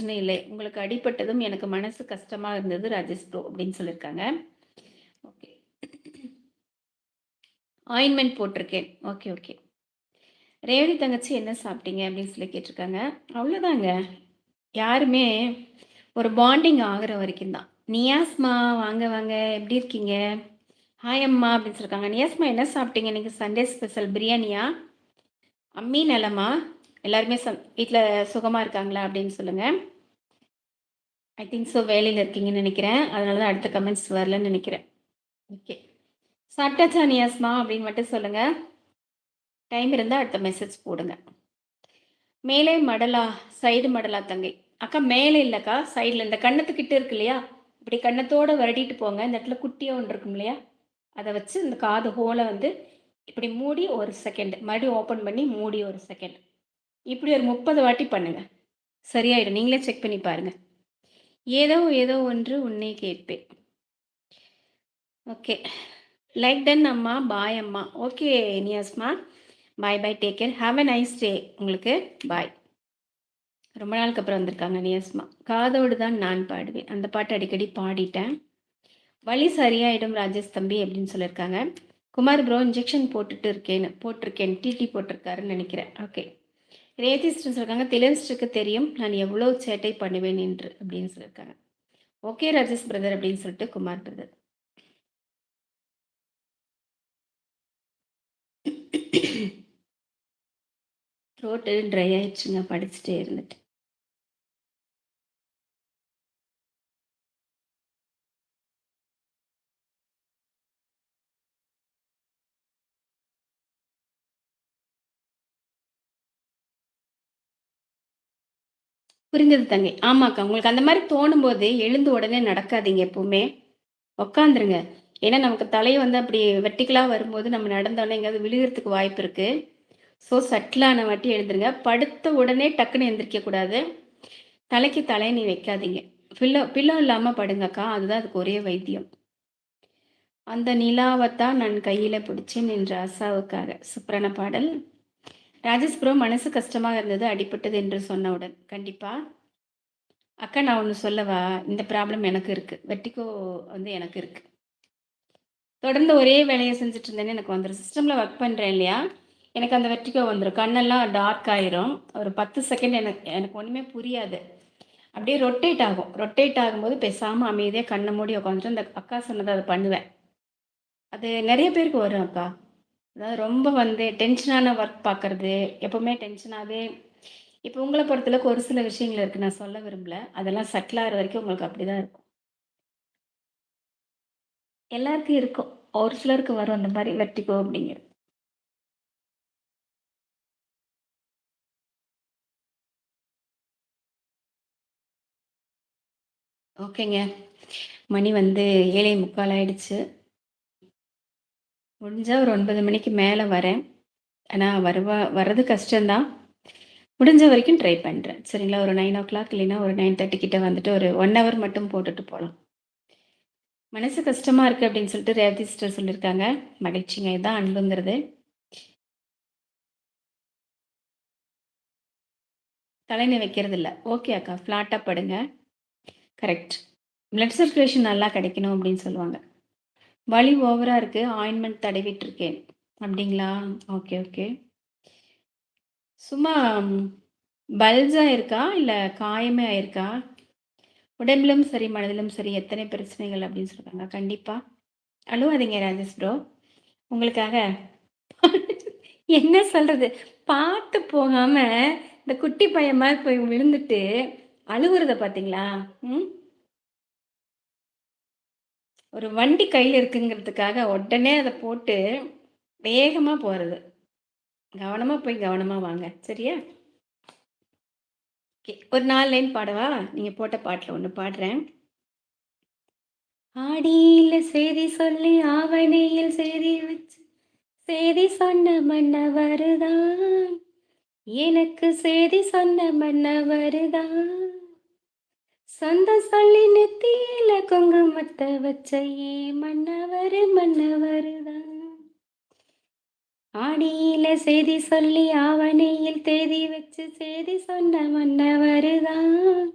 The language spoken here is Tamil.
பிரச்சனை இல்லை. உங்களுக்கு அடிபட்டதும் எனக்கு மனசு கஷ்டமா இருந்தது ராஜேஷ் ப்ரோ அப்படின்னு சொல்லியிருக்காங்க. ஓகே. ஆயின்மென்ட் போட்டிருக்கேன். Okay, okay. ரேவதி தங்கச்சி என்ன சாப்பிட்டீங்க அப்படின்னு சொல்லி கேட்டிருக்காங்க. அவ்வளோதாங்க. யாருமே ஒரு பாண்டிங் ஆகுற வரைக்கும் தான். நியாஸ்மா வாங்க வாங்க எப்படி இருக்கீங்க? ஹாய் அம்மா அப்படின்னு சொல்லியிருக்காங்க. நியாஸ்மா என்ன சாப்பிட்டீங்க இன்னைக்கு சண்டே ஸ்பெஷல் பிரியாணியா? அம்மி நலமா? எல்லாருமே வீட்டில் சுகமாக இருக்காங்களா அப்படின்னு சொல்லுங்கள். ஐ திங்க் ஸோ வேலையில் இருக்கீங்கன்னு நினைக்கிறேன். அதனால தான் அடுத்த கமெண்ட்ஸ் வரலன்னு நினைக்கிறேன். ஓகே. சாப்பிட்டாச்சா நியாஸ்மா அப்படின்னு மட்டும் சொல்லுங்கள். டைம் இருந்தால் அடுத்த மெசேஜ் போடுங்க. மேலே மடலா சைடு மடலா தங்கை அக்கா மேலே இல்லைக்கா சைடில் இந்த கண்ணத்துக்கிட்ட இருக்கு இல்லையா, இப்படி கண்ணத்தோடு வருடிட்டு போங்க. இந்த இடத்துல குட்டியாக ஒன்று இருக்கும் இல்லையா, அதை வச்சு இந்த காது ஹோலை வந்து இப்படி மூடி ஒரு செகண்ட், மறுபடியும் ஓப்பன் பண்ணி மூடி ஒரு செகண்ட், இப்படி ஒரு 30 வாட்டி பண்ணுங்கள். சரியாயிடும். நீங்களே செக் பண்ணி பாருங்கள். ஏதோ ஏதோ ஒன்று உன்னை கேட்பேன். ஓகே. லைக் டன் அம்மா. பாய் அம்மா. ஓகே நியாஸ்மா. Bye bye. Take care. Have a nice day. உங்களுக்கு பாய். ரொம்ப நாளுக்கு அப்புறம் வந்திருக்காங்க நியாஸ்மா. காதோடு தான் நான் பாடுவேன். அந்த பாட்டு அடிக்கடி பாடிட்டேன். வலி சரியாயிடும் ராஜேஷ் தம்பி அப்படின்னு சொல்லியிருக்காங்க. குமார் ப்ரோ இன்ஜெக்ஷன் போட்டிருக்கேன். டிடி போட்டிருக்காருன்னு நினைக்கிறேன். ஓகே. ரேதி சிஸ்டர் சொல்லியிருக்காங்க. திலன்ஸ்டருக்கு தெரியும் நான் எவ்வளோ சேட்டை பண்ணுவேன் என்று அப்படின்னு சொல்லியிருக்காங்க. ஓகே ராஜேஷ் பிரதர் அப்படின்னு சொல்லிட்டு குமார் பிரதர். த்ரோட்டு ட்ரை ஆயிடுச்சுங்க படிச்சுட்டே இருந்துட்டு. புரிஞ்சது தங்கை. ஆமாக்கா, உங்களுக்கு அந்த மாதிரி தோணும்போது எழுந்து உடனே நடக்காதீங்க. எப்பவுமே உக்காந்துருங்க. ஏன்னா நமக்கு தலையை வந்து அப்படி வெர்டிக்கலாக வரும்போது நம்ம நடந்தோடனே எங்கேயாவது விழுகிறதுக்கு வாய்ப்பு இருக்குது. ஸோ சட்டிலான வாட்டி எழுந்துருங்க. படுத்த உடனே டக்குன்னு எந்திரிக்கக்கூடாது. தலைக்கு தலையணி வைக்காதீங்க. பில்லோ இல்லாமல் படுங்கக்கா. அதுதான் அதுக்கு ஒரே வைத்தியம். அந்த நிலாவைத்தான் நான் கையில் பிடிச்சேன் என்ற ஆசாவுக்காக சூப்பரான பாடல். ராஜேஷ் ப்ரோ மனசு கஷ்டமாக இருந்தது அடிபட்டது என்று சொன்னவுடன். கண்டிப்பாக அக்கா நான் ஒன்று சொல்லவா, இந்த ப்ராப்ளம் எனக்கு இருக்குது. வெர்டிகோ வந்து எனக்கு இருக்குது. தொடர்ந்து ஒரே வேலையை செஞ்சுட்டு இருந்தேன்னு எனக்கு வந்துடும். சிஸ்டமில் ஒர்க் பண்ணுறேன் இல்லையா, எனக்கு அந்த வெர்டிகோ வந்துடும். கண்ணெல்லாம் டார்க் ஆயிரும். ஒரு 10 செகண்ட் எனக்கு எனக்கு ஒன்றுமே புரியாது. அப்படியே ரொட்டேட் ஆகும்போது பேசாமல் அமைதியாக கண்ணை மூடி உட்காந்துட்டு அந்த அக்கா சொன்னதை அதை பண்ணுவேன். அது நிறைய பேருக்கு வரும் அக்கா. அதாவது ரொம்ப வந்து டென்ஷனான ஒர்க் பார்க்குறது, எப்போவுமே டென்ஷனாகவே. இப்போ உங்களை பொறுத்தளவுக்கு ஒரு சில விஷயங்கள் இருக்குது, நான் சொல்ல விரும்பல. அதெல்லாம் செட்டில் ஆகிற வரைக்கும் உங்களுக்கு அப்படி தான் இருக்கும். எல்லாருக்கும் இருக்கும். ஒரு சிலருக்கு வரும் அந்த மாதிரி வெர்டிகோ அப்படிங்கிறது. ஓகேங்க. மணி வந்து 7:45 ஆயிடுச்சு. முடிஞ்சால் ஒரு 9 மணிக்கு மேலே வரேன். ஆனால் வர்றது கஷ்டம்தான். முடிஞ்ச வரைக்கும் ட்ரை பண்ணுறேன். சரிங்களா? ஒரு 9:00 இல்லைன்னா ஒரு 9:30 கிட்ட வந்துட்டு ஒரு 1 ஹவர் மட்டும் போட்டுட்டு போகலாம். மனசு கஷ்டமாக இருக்குது அப்படின்னு சொல்லிட்டு ரேவதி சிஸ்டர் சொல்லியிருக்காங்க. மகிழ்ச்சிங்க. இதுதான் அன்புங்கிறது. தலையணை வைக்கிறது இல்லை. ஓகே அக்கா. ஃப்ளாட்டாக படுங்க. கரெக்ட். பிளட் சர்க்குலேஷன் நல்லா கிடைக்கணும் அப்படின்னு சொல்லுவாங்க. வலி ஓவராக இருக்குது. ஆயின்மெண்ட் தடவிட்டு இருக்கேன். அப்படிங்களா? Okay, okay. சும்மா பல்ஜா இருக்கா? இல்லை காயமே ஆயிருக்கா? உடம்பிலும் சரி, மனதிலும் சரி எத்தனை பிரச்சனைகள் அப்படின்னு சொல்கிறாங்க. கண்டிப்பாக அழுவாதீங்க ராஜேஷ் ப்ரோ. உங்களுக்காக என்ன சொல்கிறது, பார்த்து போகாமல் இந்த குட்டி பையன் மாதிரி போய் விழுந்துட்டு அழுகுறத பார்த்தீங்களா? ம். ஒரு வண்டி கையில் இருக்குங்கிறதுக்காக உடனே அதை போட்டு வேகமாக போகிறது. கவனமாக போய் கவனமாக வாங்க. சரியா? ஓகே. ஒரு 4 லைன் பாடவா? நீங்கள் போட்ட பாட்டில் ஒன்று பாடுறேன். ஆடியில் செய்தி சொல்லி ஆவணியில் செய்தி வச்சு செய்தி சொன்ன மன்னவருதான், எனக்கு செய்தி சொன்ன மன்னவருதான், சொந்த சொல்லி நெத்தியில குங்குமத்தை வச்ச மன்னவருதான், ஆடியில செய்தி சொல்லி ஆவணியில் தேதி வச்சு செய்தி சொன்ன மன்னவருதான்.